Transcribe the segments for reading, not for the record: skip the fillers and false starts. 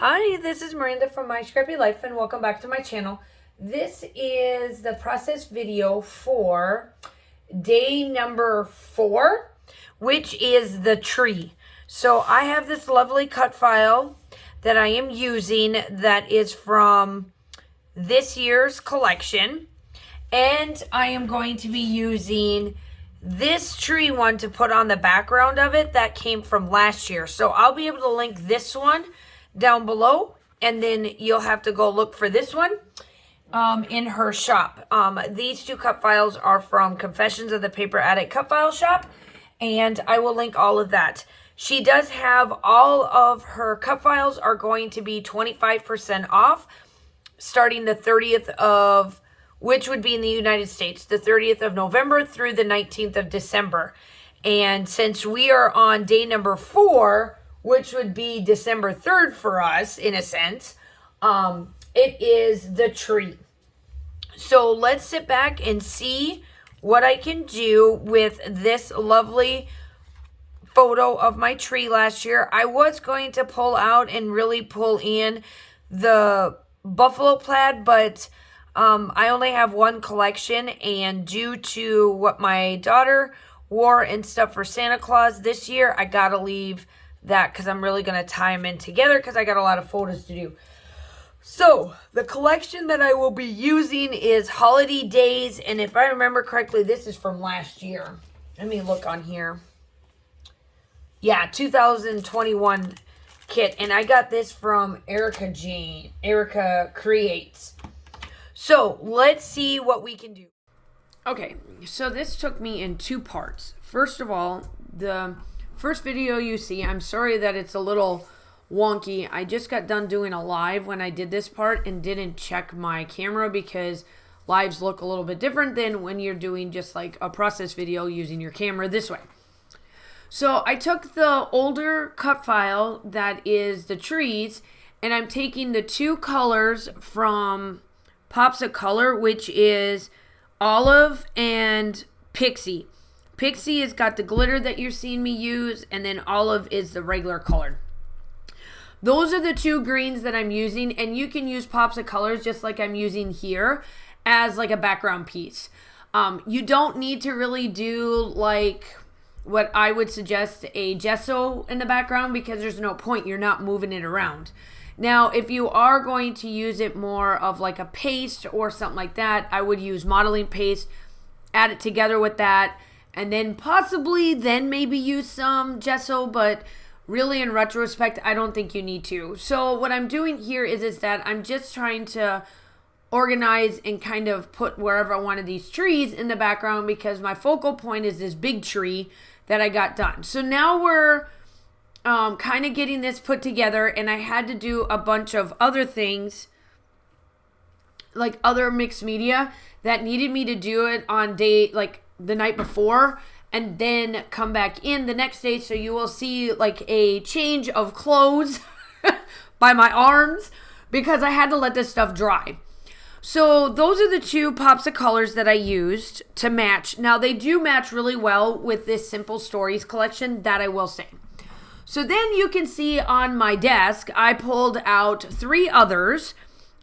Hi, this is Miranda from My Scrappy Life and welcome back to my channel. This is the process video for day number 4, which is the tree. So I have this lovely cut file that I am using that is from this year's collection. And I am going to be using this tree one to put on the background of it that came from last year. So I'll be able to link this one down below, and then you'll have to go look for this one in her shop. These two cut files are from Confessions of the Paper Addict cut file shop, and I will link all of that. She does have all of her cut files are going to be 25% off starting the 30th of, which would be in the United States, the 30th of November through the 19th of December. And since we are on day number 4, which would be December 3rd for us, in a sense, it is the tree. So let's sit back and see what I can do with this lovely photo of my tree last year. I was going to pull out and really pull in the buffalo plaid, but I only have one collection, and due to what my daughter wore and stuff for Santa Claus this year, I gotta leave that because I'm really going to tie them in together because I got a lot of photos to do. So the collection that I will be using is Holiday Days, and if I remember correctly, this is from last year. Let me look on here. Yeah, 2021 kit, and I got this from Erica Creates. So let's see what we can do. Okay, so this took me in 2 parts. First of all, the first video you see, I'm sorry that it's a little wonky. I just got done doing a live when I did this part and didn't check my camera because lives look a little bit different than when you're doing just like a process video using your camera this way. So I took the older cut file that is the trees, and I'm taking the 2 colors from Pops of Color, which is Olive and Pixie. Pixie has got the glitter that you're seeing me use, and then Olive is the regular color. Those are the 2 greens that I'm using, and you can use Pops of Colors just like I'm using here as like a background piece. You don't need to really do like what I would suggest, a gesso in the background, because there's no point. You're not moving it around. Now, if you are going to use it more of like a paste or something like that, I would use modeling paste, add it together with that, and then possibly then maybe use some gesso, but really in retrospect, I don't think you need to. So what I'm doing here is that I'm just trying to organize and kind of put wherever I wanted these trees in the background, because my focal point is this big tree that I got done. So now we're kind of getting this put together, and I had to do a bunch of other things, like other mixed media that needed me to do it on day, like the night before, and then come back in the next day. So you will see like a change of clothes by my arms because I had to let this stuff dry. So those are the 2 pops of colors that I used to match. Now they do match really well with this Simple Stories collection, that I will say. So then you can see on my desk, I pulled out 3 others,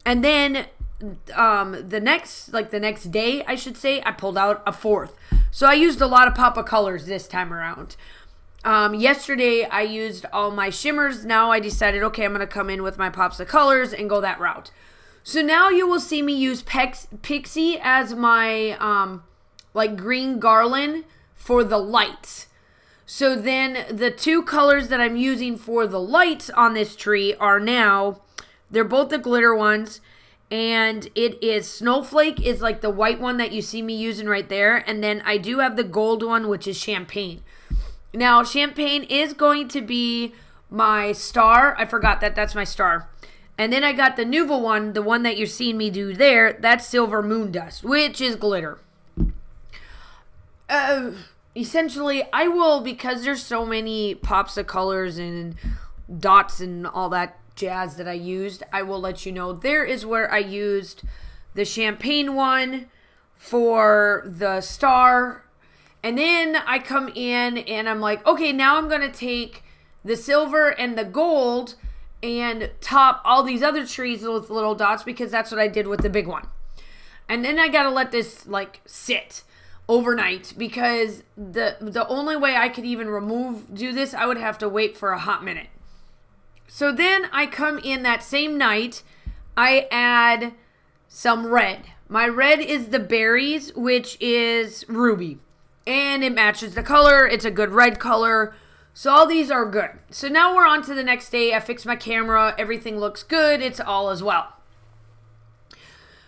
and then the next day, I should say, I pulled out a 4th. So I used a lot of pop of colors this time around. Yesterday, I used all my shimmers. Now I decided, okay, I'm going to come in with my pops of colors and go that route. So now you will see me use Pixie as my like green garland for the lights. So then the 2 colors that I'm using for the lights on this tree are now, they're both the glitter ones, and it is Snowflake is like the white one that you see me using right there, and then I do have the gold one, which is Champagne. Now Champagne is going to be my star. I forgot that that's my star. And then I got the Nuvo one, the one that you're seeing me do there, that's Silver Moondust, which is glitter. Essentially, I will, because there's so many pops of colors and dots and all that jazz that I used, I will let you know. There is where I used the Champagne one for the star. And then I come in and I'm like, okay, now I'm going to take the silver and the gold and top all these other trees with little dots because that's what I did with the big one. And then I got to let this like sit overnight because the only way I could even do this, I would have to wait for a hot minute. So then I come in that same night, I add some red. My red is the berries, which is ruby. And it matches the color. It's a good red color. So all these are good. So now we're on to the next day. I fixed my camera. Everything looks good. It's all as well.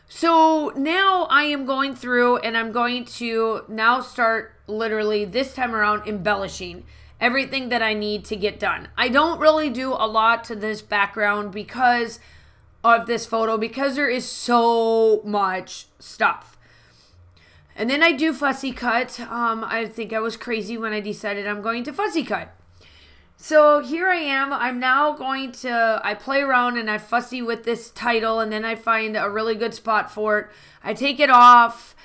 So now I am going through and I'm going to now start literally this time around embellishing everything that I need to get done. I don't really do a lot to this background because of this photo because there is so much stuff. And then I do fussy cut. I think I was crazy when I decided I'm going to fussy cut. So here I am. I'm now going to, I play around and I fussy with this title and then I find a really good spot for it. I take it off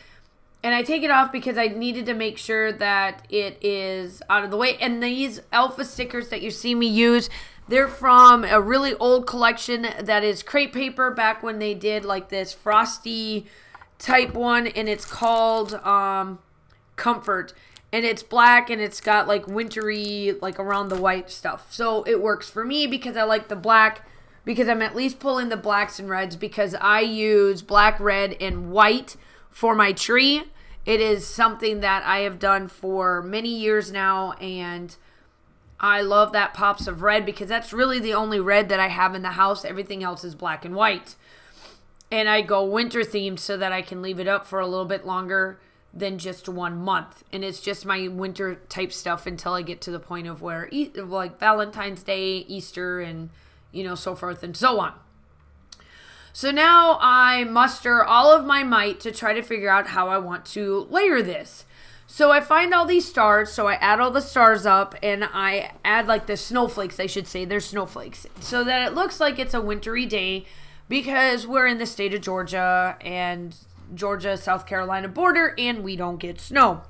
and I take it off because I needed to make sure that it is out of the way. And these alpha stickers that you see me use, they're from a really old collection that is crepe paper back when they did like this frosty type one, and it's called Comfort, and it's black and it's got like wintry like around the white stuff. So it works for me because I like the black, because I'm at least pulling the blacks and reds because I use black, red, and white for my tree. It is something that I have done for many years now, and I love that pops of red because that's really the only red that I have in the house. Everything else is black and white. And I go winter themed so that I can leave it up for a little bit longer than just 1 month. And it's just my winter type stuff until I get to the point of where like Valentine's Day, Easter, and so forth and so on. So now I muster all of my might to try to figure out how I want to layer this. So I find all these stars, so I add all the stars up, and I add like the snowflakes, I should say. They're snowflakes. So that it looks like it's a wintry day because we're in the state of Georgia, and Georgia-South Carolina border, and we don't get snow.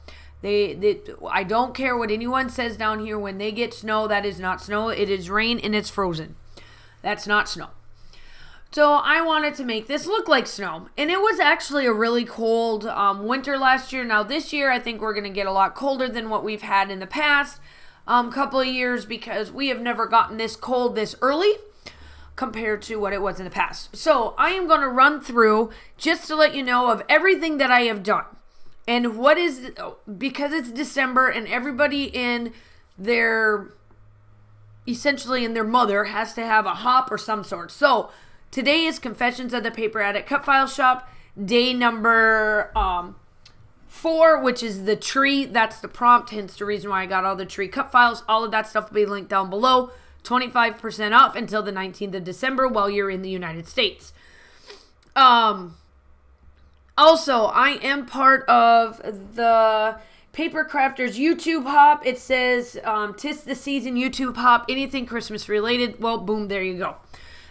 I don't care what anyone says down here. When they get snow, that is not snow. It is rain, and it's frozen. That's not snow. So I wanted to make this look like snow. And it was actually a really cold winter last year. Now this year, I think we're going to get a lot colder than what we've had in the past couple of years because we have never gotten this cold this early compared to what it was in the past. So I am going to run through just to let you know of everything that I have done. And what is, because it's December and everybody in their, essentially in their mother has to have a hop or some sort. So today is Confessions of the Paper Addict Cut File Shop, day number 4, which is the tree. That's the prompt, hence the reason why I got all the tree cut files. All of that stuff will be linked down below. 25% off until the 19th of December while you're in the United States. Also, I am part of the Paper Crafters YouTube Hop. It says, 'tis the season YouTube Hop, anything Christmas related. Well, boom, there you go.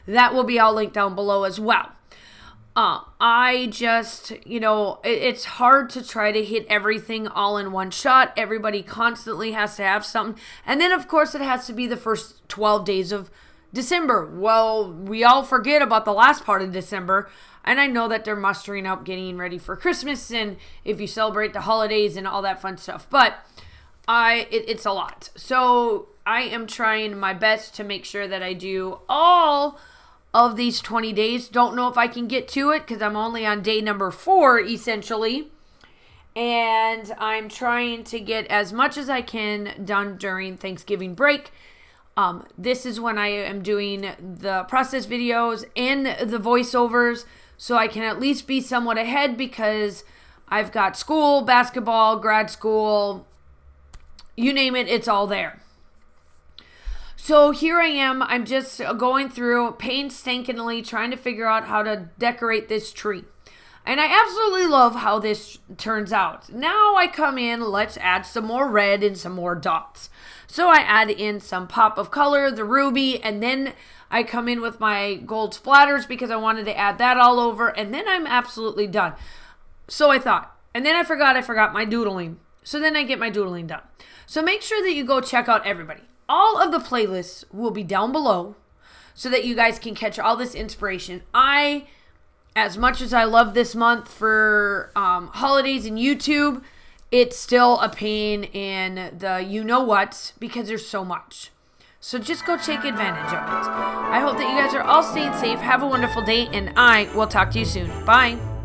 That will be all linked down below as well. I just, it's hard to try to hit everything all in one shot. Everybody constantly has to have something. And then, of course, it has to be the first 12 days of December. Well, we all forget about the last part of December. And I know that they're mustering up, getting ready for Christmas, and if you celebrate the holidays and all that fun stuff. But it's a lot. So I am trying my best to make sure that I do all of these 20 days. Don't know if I can get to it because I'm only on day number 4 essentially, and I'm trying to get as much as I can done during Thanksgiving break. This is when I am doing the process videos and the voiceovers, so I can at least be somewhat ahead because I've got school, basketball, grad school, you name it, it's all there. So here I am, I'm just going through painstakingly trying to figure out how to decorate this tree. And I absolutely love how this turns out. Now I come in, let's add some more red and some more dots. So I add in some pop of color, the ruby, and then I come in with my gold splatters because I wanted to add that all over, and then I'm absolutely done. So I thought, and then I forgot my doodling. So then I get my doodling done. So make sure that you go check out everybody. All of the playlists will be down below. so that you guys can catch all this inspiration. As much as I love this month for holidays and YouTube, it's still a pain in the you-know-what because there's so much. So just go take advantage of it. I hope that you guys are all staying safe. Have a wonderful day, and I will talk to you soon. Bye.